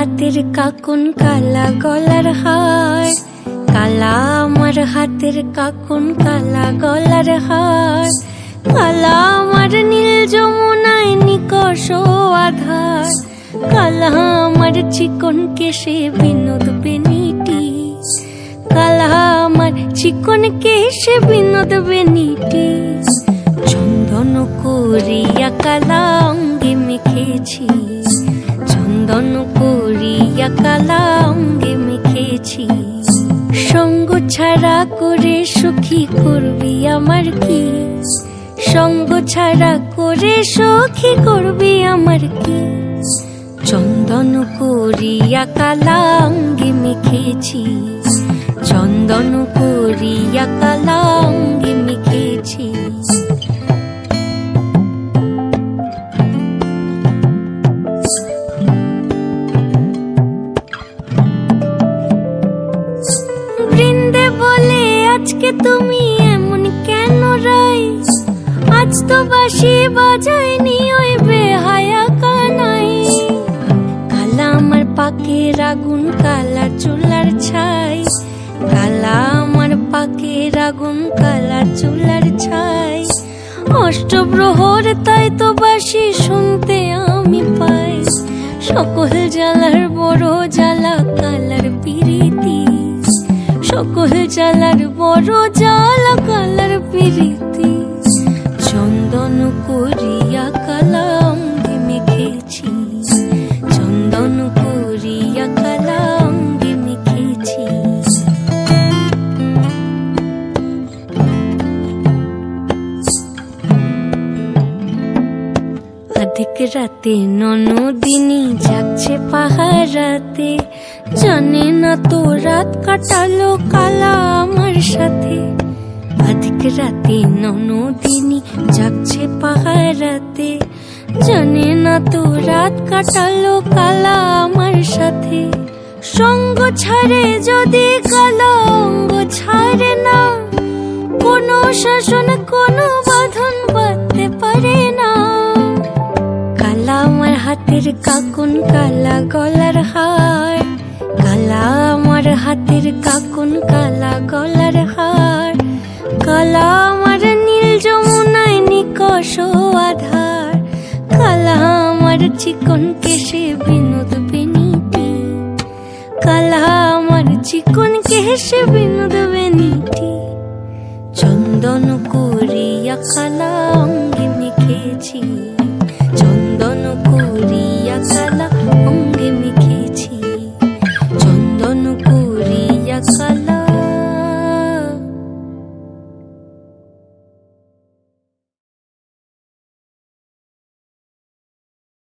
হাতের কাকুন কালা গলার হার, কালা আমার হাতের কাকুন কালা গলার হার, কালা আমার নীল যমুনায় নিকষ আধার, কালা আমার চিকন কেশে বিনোদ বেনিটি, কালা আমার চিকন কেশে বিনোদ বেনিটি। চন্দন করিয়া কালা অঙ্গে মেখেছি, চন্দন করিয়া কালা অঙ্গে মেখেছি। সঙ্গ ছাড়া করে সুখী করবি আমার কি, সঙ্গ ছাড়া করে সুখী করবি আমার কি। চন্দন করিয়া কালা অঙ্গে মেখেছি, চন্দন করিয়া কালা অঙ্গে মেখেছি। বৃন্দে বলে আজকে তুমি এমন কেন রাই, আজ তো বাঁশি বাজায়নি ওই বেহায়া কানাই। কালা আমার পাকের আগুন কালা চুলার ছাই, কালা আমার পাকের আগুন কালা চুলার ছাই। অষ্টপ্রহর তাই তো বাঁশি শুনতে আমি পাই, সকল জ্বালার বড় জ্বালা কালার পিরিতি, সকল জ্বালার বড় জ্বালা কালার পিরিতি। চন্দন করিয়া কালা অঙ্গে মেখেছি, চন্দন করিয়া কালা অঙ্গে মেখেছি। আধিক রাতে ননদিনী যাচ্ছে পাহারাতে, জানে না তো রাত কাটালো কালা আমার সাথে। আধিক রাতে ননদিনী যাচ্ছে পাহারাতে, জানে না তো রাত কাটালো কালা আমার সাথে। সঙ্গ ছাড়ে যদি কালা অঙ্গ ছাড়ে না, কোনো শাসন কোনো বাঁধন বাঁধতে পারে না। কালা আমার হাতের কাকুন কালা গলার হার, কালা আমার হাতের কাকুন কালা গলার হার, কালা আমার নীল যমুনায় নিকষ আধার, কালা আমার চিকন কেশে বিনোদ বেনিটি, কালা আমার চিকন কেশে বিনোদ বেনিটি। চন্দন করিয়া কালা অঙ্গে মেখেছি।